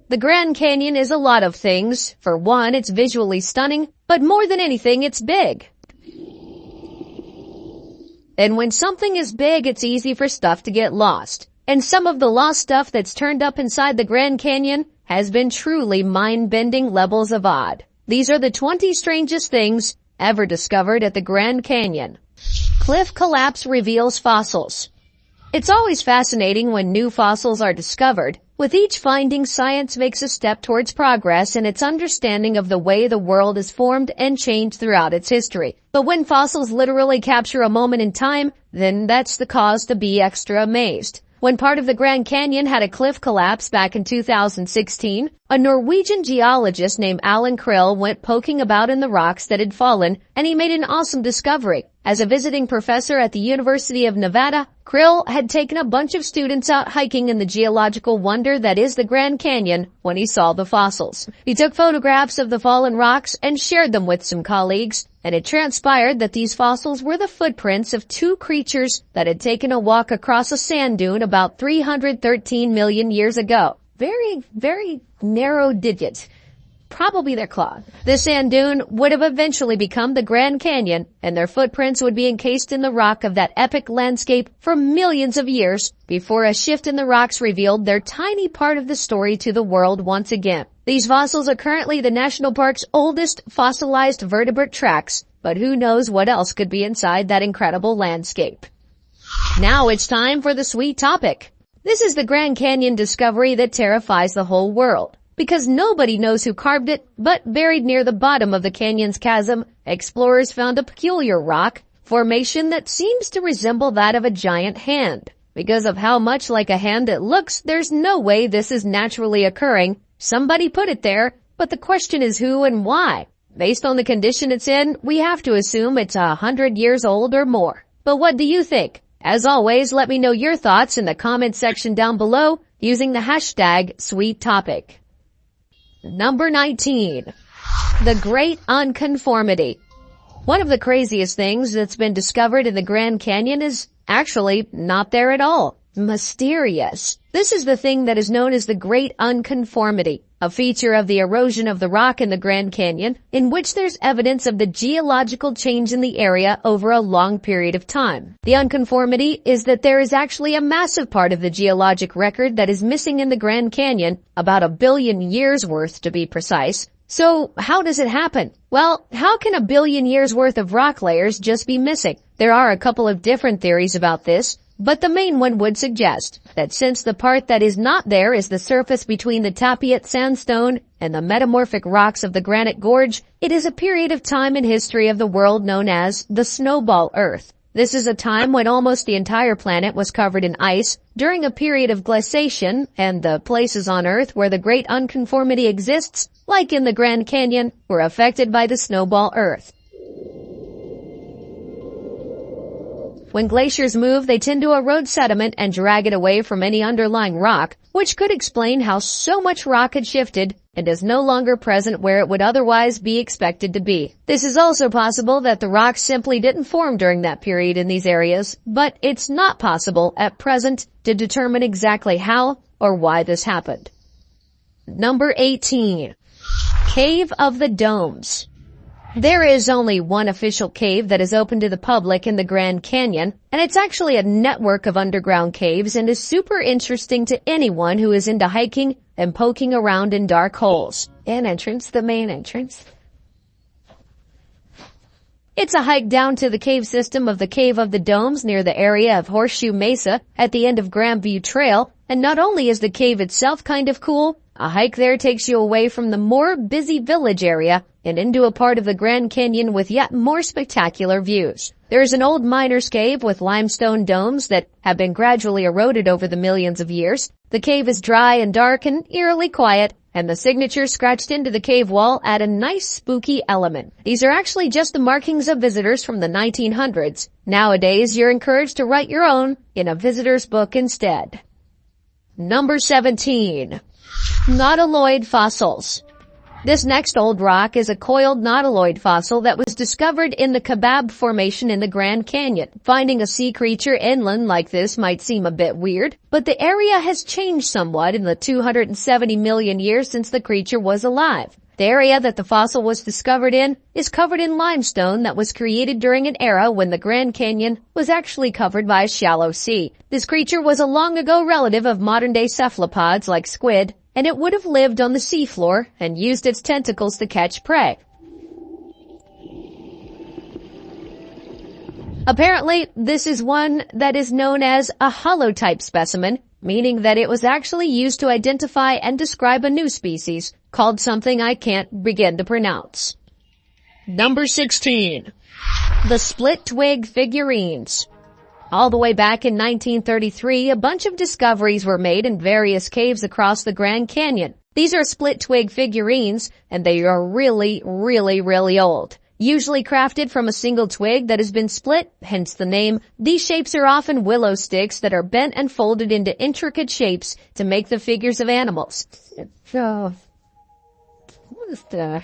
The Grand Canyon is a lot of things. For one, it's visually stunning, but more than anything, it's big. And when something is big, it's easy for stuff to get lost. And some of the lost stuff that's turned up inside the Grand Canyon has been truly mind-bending levels of odd. These are the 20 strangest things ever discovered at the Grand Canyon. Cliff collapse reveals fossils. It's always fascinating when new fossils are discovered. With each finding, science makes a step towards progress in its understanding of the way the world is formed and changed throughout its history. But when fossils literally capture a moment in time, then that's the cause to be extra amazed. When part of the Grand Canyon had a cliff collapse back in 2016, a Norwegian geologist named Alan Krill went poking about in the rocks that had fallen, and he made an awesome discovery. As a visiting professor at the University of Nevada, Krill had taken a bunch of students out hiking in the geological wonder that is the Grand Canyon when he saw the fossils. He took photographs of the fallen rocks and shared them with some colleagues, and it transpired that these fossils were the footprints of two creatures that had taken a walk across a sand dune about 313 million years ago. Very, very narrow digits. Probably their claw. The sand dune would have eventually become the Grand Canyon, and their footprints would be encased in the rock of that epic landscape for millions of years before a shift in the rocks revealed their tiny part of the story to the world once again. These fossils are currently the national park's oldest fossilized vertebrate tracks, but who knows what else could be inside that incredible landscape. Now it's time for the sweet topic. This is the Grand Canyon discovery that terrifies the whole world. Because nobody knows who carved it, but buried near the bottom of the canyon's chasm, explorers found a peculiar rock formation that seems to resemble that of a giant hand. Because of how much like a hand it looks, there's no way this is naturally occurring. Somebody put it there, but the question is who and why. Based on the condition it's in, we have to assume it's 100 years old or more. But what do you think? As always, let me know your thoughts in the comment section down below using the hashtag #SweetTopic. Number 19. The Great Unconformity. One of the craziest things that's been discovered in the Grand Canyon is actually not there at all. Mysterious. This is the thing that is known as the Great Unconformity, a feature of the erosion of the rock in the Grand Canyon, in which there's evidence of the geological change in the area over a long period of time. The unconformity is that there is actually a massive part of the geologic record that is missing in the Grand Canyon, about 1 billion years worth to be precise. So, how does it happen? Well, how can 1 billion years worth of rock layers just be missing? There are a couple of different theories about this, but the main one would suggest that since the part that is not there is the surface between the Tapiat sandstone and the metamorphic rocks of the Granite Gorge, it is a period of time in history of the world known as the Snowball Earth. This is a time when almost the entire planet was covered in ice during a period of glaciation, and the places on Earth where the Great Unconformity exists, like in the Grand Canyon, were affected by the Snowball Earth. When glaciers move, they tend to erode sediment and drag it away from any underlying rock, which could explain how so much rock had shifted and is no longer present where it would otherwise be expected to be. This is also possible that the rocks simply didn't form during that period in these areas, but it's not possible at present to determine exactly how or why this happened. Number 18. Cave of the Domes. There is only one official cave that is open to the public in the Grand Canyon, and it's actually a network of underground caves and is super interesting to anyone who is into hiking and poking around in dark holes. An entrance, the main entrance. It's a hike down to the cave system of the Cave of the Domes near the area of Horseshoe Mesa at the end of Grandview Trail, and not only is the cave itself kind of cool, a hike there takes you away from the more busy village area and into a part of the Grand Canyon with yet more spectacular views. There is an old miner's cave with limestone domes that have been gradually eroded over the millions of years. The cave is dry and dark and eerily quiet, and the signatures scratched into the cave wall add a nice spooky element. These are actually just the markings of visitors from the 1900s. Nowadays, you're encouraged to write your own in a visitor's book instead. Number 17. Nautiloid fossils. This next old rock is a coiled nautiloid fossil that was discovered in the Kebab Formation in the Grand Canyon. Finding a sea creature inland like this might seem a bit weird, but the area has changed somewhat in the 270 million years since the creature was alive. The area that the fossil was discovered in is covered in limestone that was created during an era when the Grand Canyon was actually covered by a shallow sea. This creature was a long ago relative of modern-day cephalopods like squid, and it would have lived on the seafloor and used its tentacles to catch prey. Apparently, this is one that is known as a holotype specimen, meaning that it was actually used to identify and describe a new species called something I can't begin to pronounce. Number 16. The split twig figurines. All the way back in 1933, a bunch of discoveries were made in various caves across the Grand Canyon. These are split twig figurines, and they are really old. Usually crafted from a single twig that has been split, hence the name. These shapes are often willow sticks that are bent and folded into intricate shapes to make the figures of animals. What is that?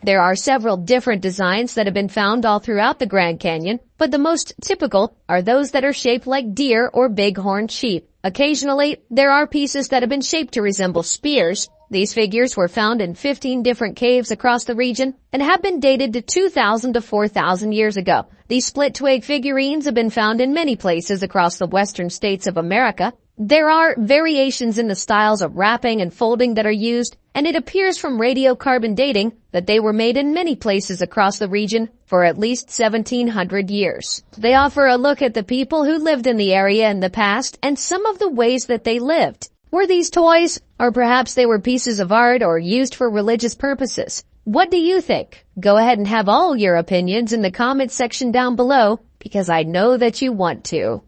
There are several different designs that have been found all throughout the Grand Canyon, but the most typical are those that are shaped like deer or bighorn sheep. Occasionally, there are pieces that have been shaped to resemble spears. These figures were found in 15 different caves across the region and have been dated to 2,000 to 4,000 years ago. These split twig figurines have been found in many places across the western states of America. There are variations in the styles of wrapping and folding that are used, and it appears from radiocarbon dating that they were made in many places across the region for at least 1,700 years. They offer a look at the people who lived in the area in the past and some of the ways that they lived. Were these toys, or perhaps they were pieces of art or used for religious purposes? What do you think? Go ahead and have all your opinions in the comments section down below, because I know that you want to.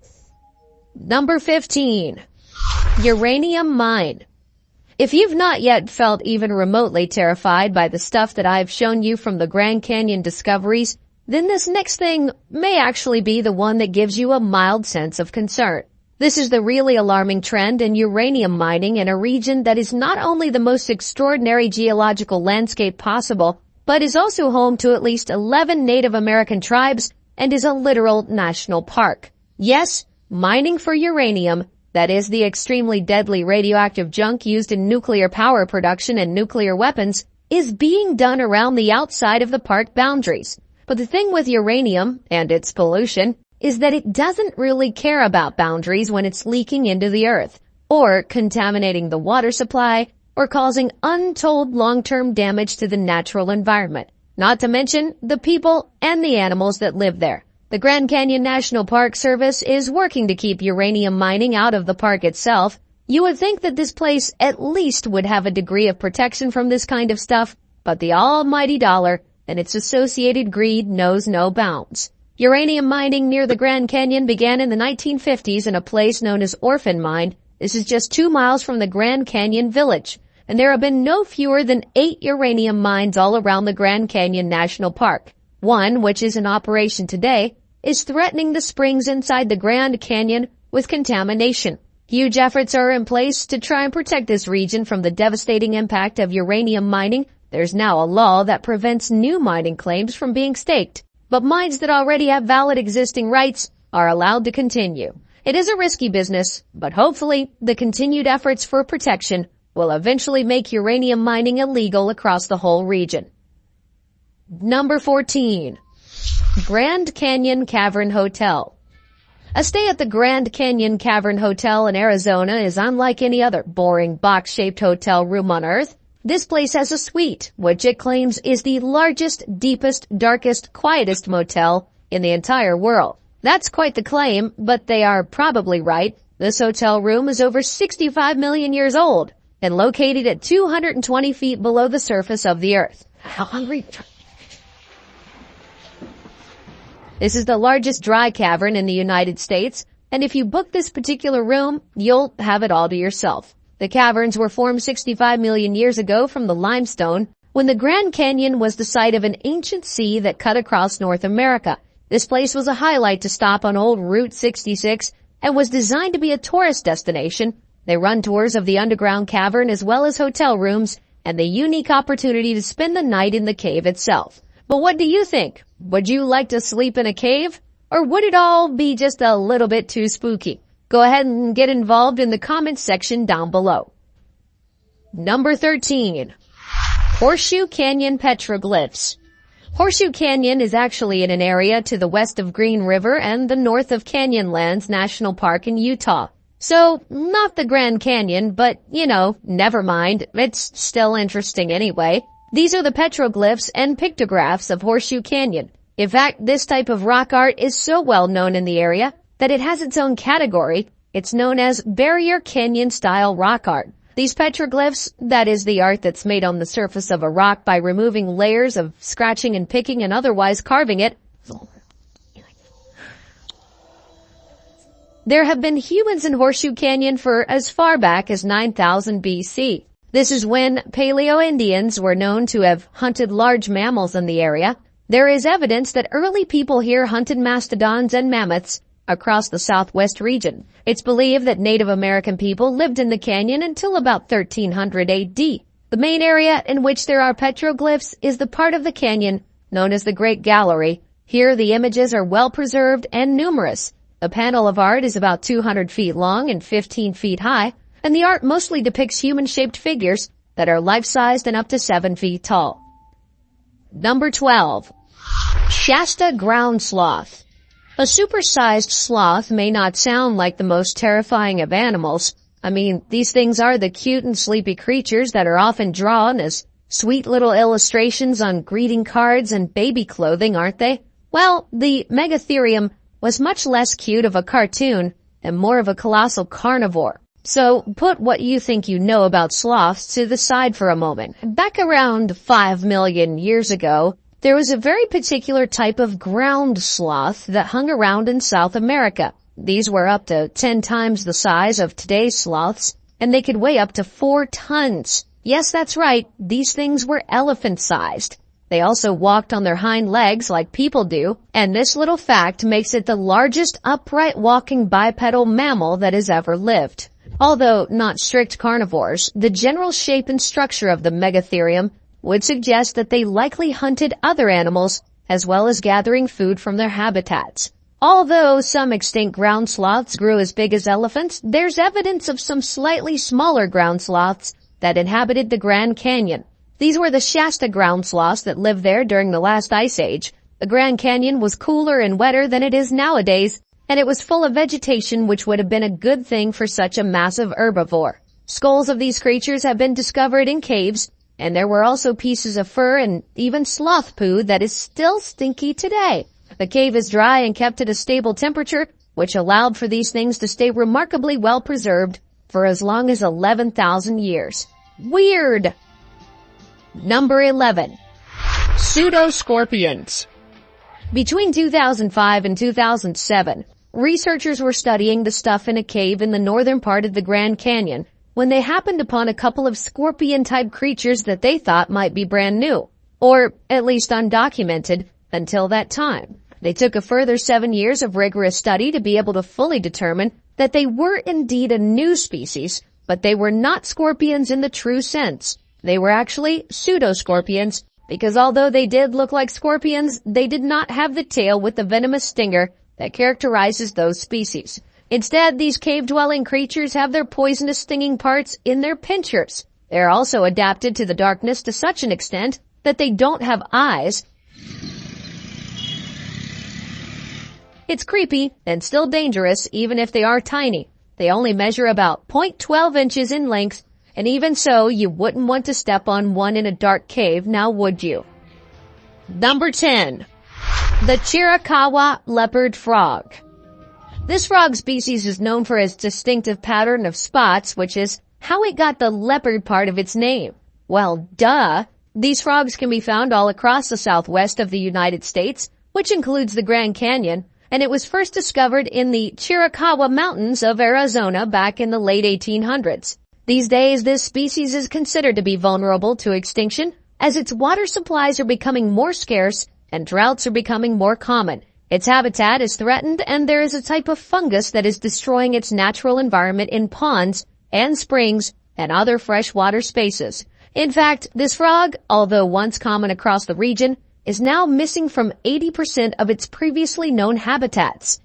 Number 15. Uranium mine. If you've not yet felt even remotely terrified by the stuff that I've shown you from the Grand Canyon discoveries, then this next thing may actually be the one that gives you a mild sense of concern. This is the really alarming trend in uranium mining in a region that is not only the most extraordinary geological landscape possible, but is also home to at least 11 Native American tribes and is a literal national park. Yes, mining for uranium, that is the extremely deadly radioactive junk used in nuclear power production and nuclear weapons, is being done around the outside of the park boundaries. But the thing with uranium and its pollution is that it doesn't really care about boundaries when it's leaking into the earth, or contaminating the water supply, or causing untold long-term damage to the natural environment. Not to mention the people and the animals that live there. The Grand Canyon National Park Service is working to keep uranium mining out of the park itself. You would think that this place at least would have a degree of protection from this kind of stuff, but the almighty dollar and its associated greed knows no bounds. Uranium mining near the Grand Canyon began in the 1950s in a place known as Orphan Mine. This is just 2 miles from the Grand Canyon Village, and there have been no fewer than 8 uranium mines all around the Grand Canyon National Park. One, which is in operation today, is threatening the springs inside the Grand Canyon with contamination. Huge efforts are in place to try and protect this region from the devastating impact of uranium mining. There's now a law that prevents new mining claims from being staked, but mines that already have valid existing rights are allowed to continue. It is a risky business, but hopefully the continued efforts for protection will eventually make uranium mining illegal across the whole region. Number 14. Grand Canyon Cavern Hotel. A stay at the Grand Canyon Cavern Hotel in Arizona is unlike any other boring box-shaped hotel room on Earth. This place has a suite, which it claims is the largest, deepest, darkest, quietest motel in the entire world. That's quite the claim, but they are probably right. This hotel room is over 65 million years old and located at 220 feet below the surface of the Earth. How hungry? This is the largest dry cavern in the United States, and if you book this particular room, you'll have it all to yourself. The caverns were formed 65 million years ago from the limestone, when the Grand Canyon was the site of an ancient sea that cut across North America. This place was a highlight to stop on old Route 66 and was designed to be a tourist destination. They run tours of the underground cavern as well as hotel rooms, and the unique opportunity to spend the night in the cave itself. But what do you think? Would you like to sleep in a cave? Or would it all be just a little bit too spooky? Go ahead and get involved in the comments section down below. Number 13. Horseshoe Canyon Petroglyphs. Horseshoe Canyon is actually in an area to the west of Green River and the north of Canyonlands National Park in Utah. So, not the Grand Canyon, but, never mind. It's still interesting anyway. These are the petroglyphs and pictographs of Horseshoe Canyon. In fact, this type of rock art is so well known in the area that it has its own category. It's known as Barrier Canyon style rock art. These petroglyphs, that is the art that's made on the surface of a rock by removing layers of scratching and picking and otherwise carving it. There have been humans in Horseshoe Canyon for as far back as 9000 BC. This is when Paleo-Indians were known to have hunted large mammals in the area. There is evidence that early people here hunted mastodons and mammoths across the southwest region. It's believed that Native American people lived in the canyon until about 1300 AD. The main area in which there are petroglyphs is the part of the canyon known as the Great Gallery. Here the images are well preserved and numerous. The panel of art is about 200 feet long and 15 feet high, and the art mostly depicts human-shaped figures that are life-sized and up to 7 feet tall. Number 12. Shasta Ground Sloth. A supersized sloth may not sound like the most terrifying of animals. I mean, these things are the cute and sleepy creatures that are often drawn as sweet little illustrations on greeting cards and baby clothing, aren't they? Well, the Megatherium was much less cute of a cartoon and more of a colossal carnivore. So put what you think you know about sloths to the side for a moment. Back around 5 million years ago, there was a very particular type of ground sloth that hung around in South America. These were up to 10 times the size of today's sloths, and they could weigh up to 4 tons. Yes, that's right, these things were elephant-sized. They also walked on their hind legs like people do, and this little fact makes it the largest upright walking bipedal mammal that has ever lived. Although not strict carnivores, the general shape and structure of the Megatherium would suggest that they likely hunted other animals as well as gathering food from their habitats. Although some extinct ground sloths grew as big as elephants, there's evidence of some slightly smaller ground sloths that inhabited the Grand Canyon. These were the Shasta ground sloths that lived there during the last ice age. The Grand Canyon was cooler and wetter than it is nowadays, and it was full of vegetation, which would have been a good thing for such a massive herbivore. Skulls of these creatures have been discovered in caves, and there were also pieces of fur and even sloth poo that is still stinky today. The cave is dry and kept at a stable temperature, which allowed for these things to stay remarkably well preserved for as long as 11,000 years. Weird! Number 11. Pseudoscorpions. Between 2005 and 2007, researchers were studying the stuff in a cave in the northern part of the Grand Canyon when they happened upon a couple of scorpion-type creatures that they thought might be brand new, or at least undocumented until that time. They took a further 7 years of rigorous study to be able to fully determine that they were indeed a new species, but they were not scorpions in the true sense. They were actually pseudoscorpions, because although they did look like scorpions, they did not have the tail with the venomous stinger that characterizes those species. Instead, these cave-dwelling creatures have their poisonous stinging parts in their pinchers. They are also adapted to the darkness to such an extent that they don't have eyes. It's creepy and still dangerous even if they are tiny. They only measure about 0.12 inches in length, and even so, you wouldn't want to step on one in a dark cave, now would you? Number 10. The Chiricahua leopard frog. This frog species is known for its distinctive pattern of spots, which is how it got the leopard part of its name. Well, duh. These frogs can be found all across the southwest of the United States, which includes the Grand Canyon, and it was first discovered in the Chiricahua Mountains of Arizona back in the late 1800s. These days, this species is considered to be vulnerable to extinction as its water supplies are becoming more scarce and droughts are becoming more common. Its habitat is threatened, and there is a type of fungus that is destroying its natural environment in ponds and springs and other freshwater spaces. In fact, this frog, although once common across the region, is now missing from 80% of its previously known habitats.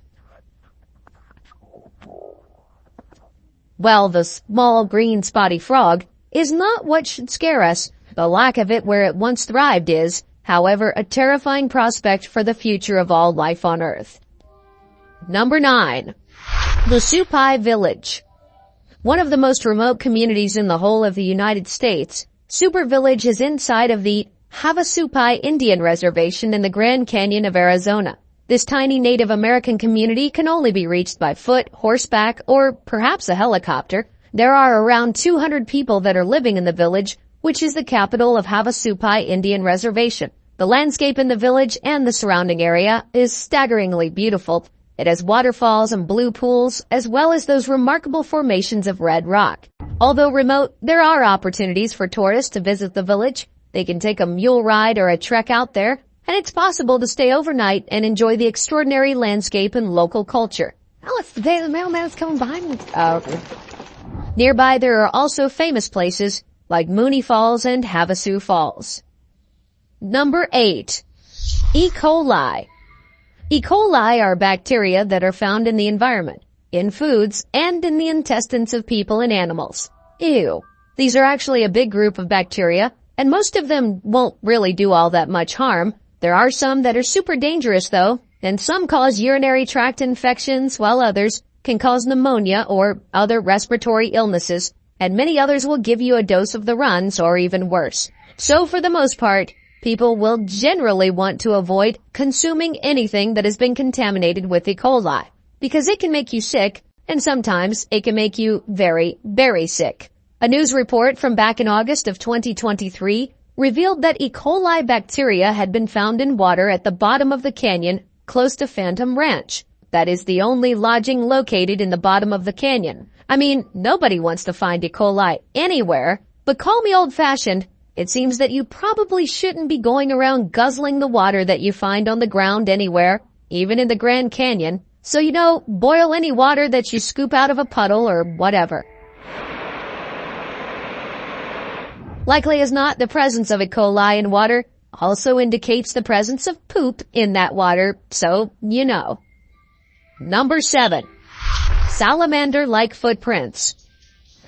Well, the small green spotty frog is not what should scare us. The lack of it where it once thrived is, however, a terrifying prospect for the future of all life on Earth. Number 9. The Supai Village. One of the most remote communities in the whole of the United States, Super Village is inside of the Havasupai Indian Reservation in the Grand Canyon of Arizona. This tiny Native American community can only be reached by foot, horseback, or perhaps a helicopter. There are around 200 people that are living in the village, which is the capital of Havasupai Indian Reservation. The landscape in the village and the surrounding area is staggeringly beautiful. It has waterfalls and blue pools, as well as those remarkable formations of red rock. Although remote, there are opportunities for tourists to visit the village. They can take a mule ride or a trek out there, and it's possible to stay overnight and enjoy the extraordinary landscape and local culture. Oh, it's the day the mailman's coming behind me. Oh, okay. Nearby, there are also famous places like Mooney Falls and Havasu Falls. Number 8. E. coli. E. coli are bacteria that are found in the environment, in foods, and in the intestines of people and animals. Ew. These are actually a big group of bacteria, and most of them won't really do all that much harm. There are some that are super dangerous though, and some cause urinary tract infections while others can cause pneumonia or other respiratory illnesses, and many others will give you a dose of the runs or even worse. So for the most part, people will generally want to avoid consuming anything that has been contaminated with E. coli, because it can make you sick, and sometimes it can make you very, very sick. A news report from back in August of 2023 revealed that E. coli bacteria had been found in water at the bottom of the canyon close to Phantom Ranch. That is the only lodging located in the bottom of the canyon. I mean, nobody wants to find E. coli anywhere, but call me old-fashioned. It seems that you probably shouldn't be going around guzzling the water that you find on the ground anywhere, even in the Grand Canyon. So, boil any water that you scoop out of a puddle or whatever. Likely as not, the presence of E. coli in water also indicates the presence of poop in that water, so you know. Number 7. Salamander-like footprints.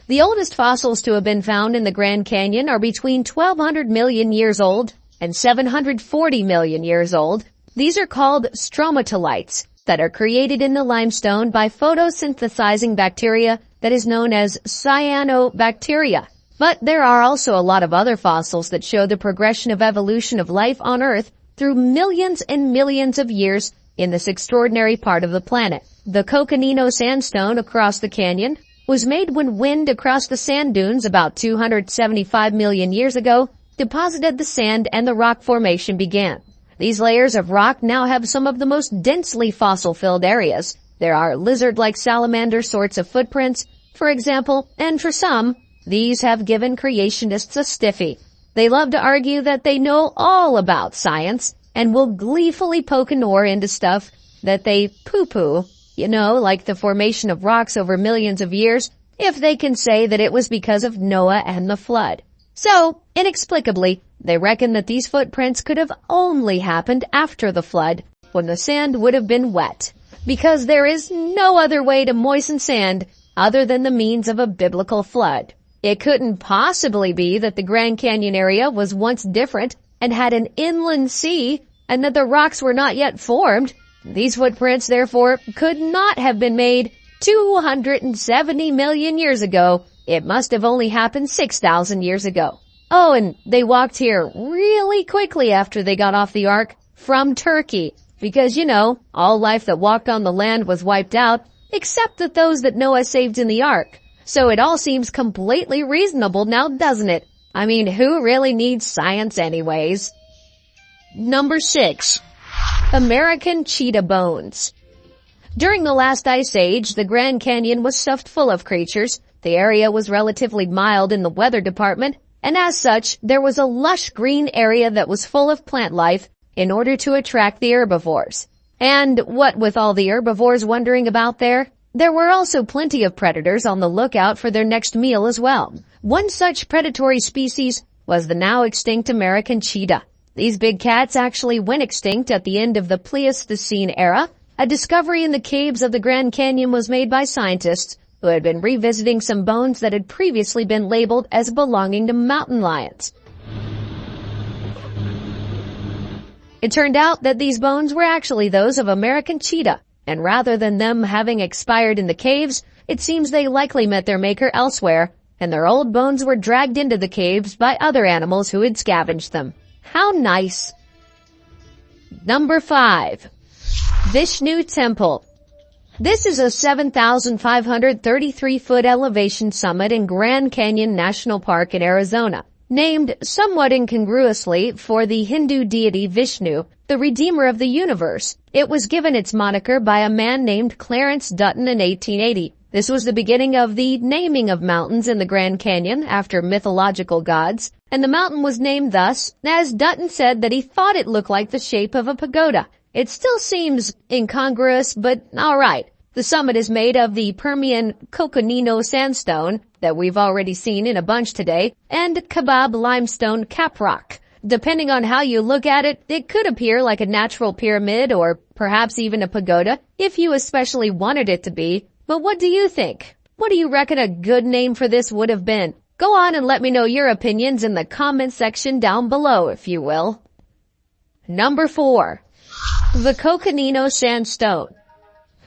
The oldest fossils to have been found in the Grand Canyon are between 1,200 million years old and 740 million years old. These are called stromatolites that are created in the limestone by photosynthesizing bacteria that is known as cyanobacteria. But there are also a lot of other fossils that show the progression of evolution of life on Earth through millions and millions of years in this extraordinary part of the planet. The Coconino sandstone across the canyon was made when wind across the sand dunes about 275 million years ago deposited the sand and the rock formation began. These layers of rock now have some of the most densely fossil-filled areas. There are lizard-like salamander sorts of footprints, for example, and for some, these have given creationists a stiffy. They love to argue that they know all about science and will gleefully poke an oar into stuff that they poo-poo, like the formation of rocks over millions of years, if they can say that it was because of Noah and the flood. So, inexplicably, they reckon that these footprints could have only happened after the flood, when the sand would have been wet, because there is no other way to moisten sand other than the means of a biblical flood. It couldn't possibly be that the Grand Canyon area was once different and had an inland sea and that the rocks were not yet formed. These footprints, therefore, could not have been made 270 million years ago. It must have only happened 6,000 years ago. Oh, and they walked here really quickly after they got off the ark from Turkey, because, all life that walked on the land was wiped out, except that those that Noah saved in the ark. So it all seems completely reasonable now, doesn't it? I mean, who really needs science anyways? Number 6. American cheetah bones. During the last ice age, the Grand Canyon was stuffed full of creatures. The area was relatively mild in the weather department, and as such, there was a lush green area that was full of plant life in order to attract the herbivores. And what with all the herbivores wandering about there were also plenty of predators on the lookout for their next meal as well. One such predatory species was the now extinct American cheetah. These big cats actually went extinct at the end of the Pleistocene era. A discovery in the caves of the Grand Canyon was made by scientists who had been revisiting some bones that had previously been labeled as belonging to mountain lions. It turned out that these bones were actually those of American cheetah, and rather than them having expired in the caves, it seems they likely met their maker elsewhere, and their old bones were dragged into the caves by other animals who had scavenged them. How nice! Number 5. Vishnu Temple. This is a 7,533-foot elevation summit in Grand Canyon National Park in Arizona, named somewhat incongruously for the Hindu deity Vishnu, the redeemer of the universe. It was given its moniker by a man named Clarence Dutton in 1880. This was the beginning of the naming of mountains in the Grand Canyon after mythological gods, and the mountain was named thus, as Dutton said that he thought it looked like the shape of a pagoda. It still seems incongruous, but alright. The summit is made of the Permian Coconino sandstone that we've already seen in a bunch today, and Kebab limestone caprock. Depending on how you look at it, it could appear like a natural pyramid or perhaps even a pagoda if you especially wanted it to be. But what do you think? What do you reckon a good name for this would have been? Go on and let me know your opinions in the comment section down below, if you will. Number 4. The Coconino Sandstone.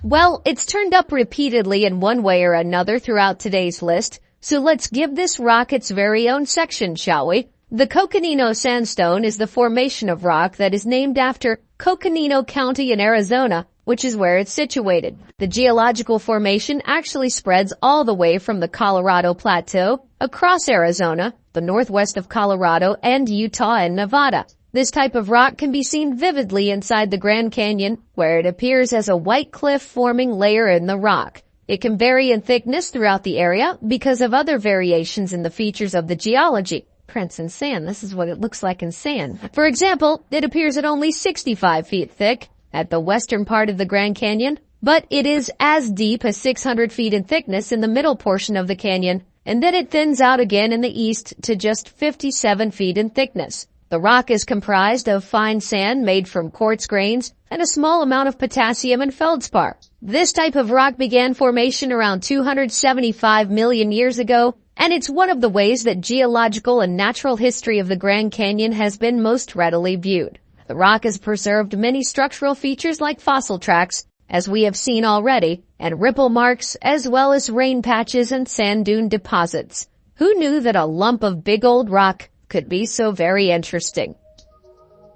Well, it's turned up repeatedly in one way or another throughout today's list, so let's give this rock its very own section, shall we? The Coconino Sandstone is the formation of rock that is named after Coconino County in Arizona, which is where it's situated. The geological formation actually spreads all the way from the Colorado Plateau, across Arizona, the northwest of Colorado, and Utah and Nevada. This type of rock can be seen vividly inside the Grand Canyon, where it appears as a white cliff-forming layer in the rock. It can vary in thickness throughout the area because of other variations in the features of the geology. Prints in sand, this is what it looks like in sand. For example, it appears at only 65 feet thick at the western part of the Grand Canyon, but it is as deep as 600 feet in thickness in the middle portion of the canyon, and then it thins out again in the east to just 57 feet in thickness. The rock is comprised of fine sand made from quartz grains and a small amount of potassium and feldspar. This type of rock began formation around 275 million years ago, and it's one of the ways that geological and natural history of the Grand Canyon has been most readily viewed. The rock has preserved many structural features like fossil tracks, as we have seen already, and ripple marks, as well as rain patches and sand dune deposits. Who knew that a lump of big old rock could be so very interesting?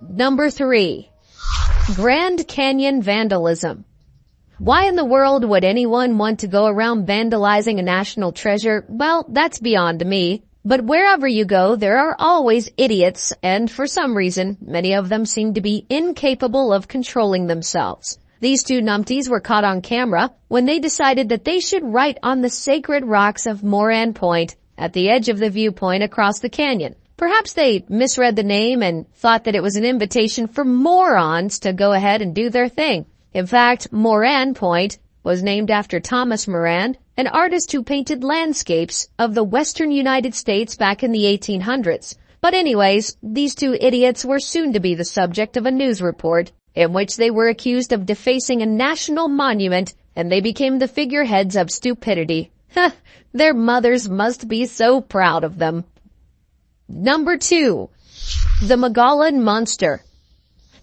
Number 3. Grand Canyon vandalism. Why in the world would anyone want to go around vandalizing a national treasure? Well, that's beyond me. But wherever you go, there are always idiots, and for some reason, many of them seem to be incapable of controlling themselves. These two numpties were caught on camera when they decided that they should write on the sacred rocks of Moran Point at the edge of the viewpoint across the canyon. Perhaps they misread the name and thought that it was an invitation for morons to go ahead and do their thing. In fact, Moran Point was named after Thomas Moran, an artist who painted landscapes of the western United States back in the 1800s. But anyways, these two idiots were soon to be the subject of a news report in which they were accused of defacing a national monument, and they became the figureheads of stupidity. Their mothers must be so proud of them. Number 2. The Mogollon Monster.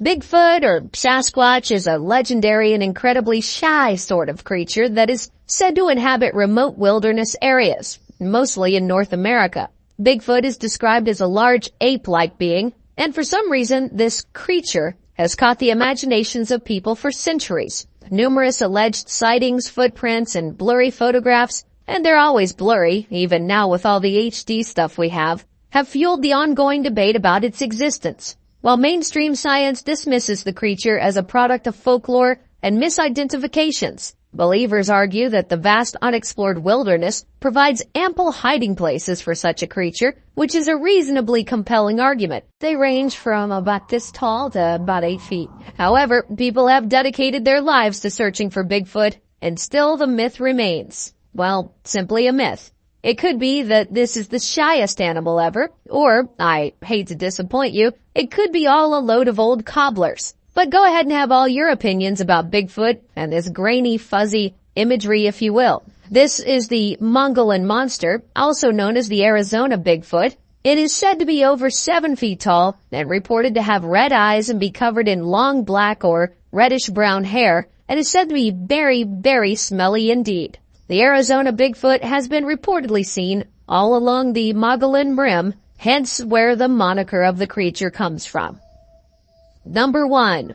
Bigfoot or Sasquatch is a legendary and incredibly shy sort of creature that is said to inhabit remote wilderness areas, mostly in North America. Bigfoot is described as a large ape-like being, and for some reason this creature has caught the imaginations of people for centuries. Numerous alleged sightings, footprints, and blurry photographs, and they're always blurry, even now with all the HD stuff we have fueled the ongoing debate about its existence. While mainstream science dismisses the creature as a product of folklore and misidentifications, believers argue that the vast unexplored wilderness provides ample hiding places for such a creature, which is a reasonably compelling argument. They range from about this tall to about 8 feet. However, people have dedicated their lives to searching for Bigfoot, and still the myth remains. Well, simply a myth. It could be that this is the shyest animal ever, or, I hate to disappoint you, it could be all a load of old cobblers. But go ahead and have all your opinions about Bigfoot and this grainy, fuzzy imagery, if you will. This is the Mongolian monster, also known as the Arizona Bigfoot. It is said to be over 7 feet tall and reported to have red eyes and be covered in long black or reddish-brown hair, and is said to be very, very smelly indeed. The Arizona Bigfoot has been reportedly seen all along the Mogollon Rim, hence where the moniker of the creature comes from. Number 1.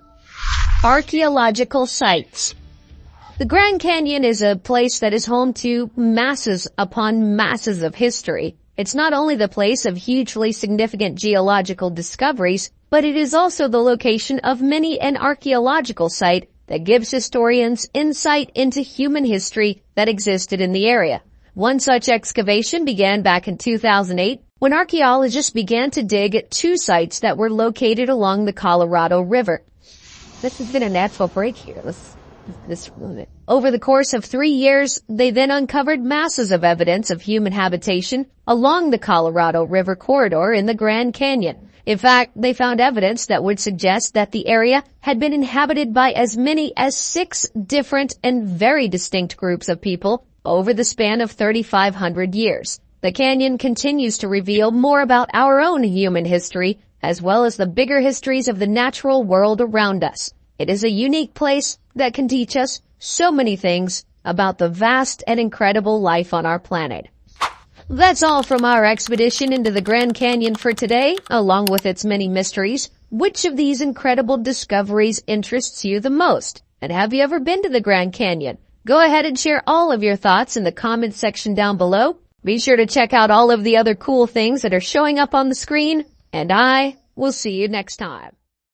Archaeological sites. The Grand Canyon is a place that is home to masses upon masses of history. It's not only the place of hugely significant geological discoveries, but it is also the location of many an archaeological site that gives historians insight into human history that existed in the area. One such excavation began back in 2008 when archaeologists began to dig at 2 sites that were located along the Colorado River. This has been a natural break here. Over the course of 3 years, they then uncovered masses of evidence of human habitation along the Colorado River corridor in the Grand Canyon. In fact, they found evidence that would suggest that the area had been inhabited by as many as 6 different and very distinct groups of people over the span of 3,500 years. The canyon continues to reveal more about our own human history, as well as the bigger histories of the natural world around us. It is a unique place that can teach us so many things about the vast and incredible life on our planet. That's all from our expedition into the Grand Canyon for today, along with its many mysteries. Which of these incredible discoveries interests you the most? And have you ever been to the Grand Canyon? Go ahead and share all of your thoughts in the comments section down below. Be sure to check out all of the other cool things that are showing up on the screen, and I will see you next time.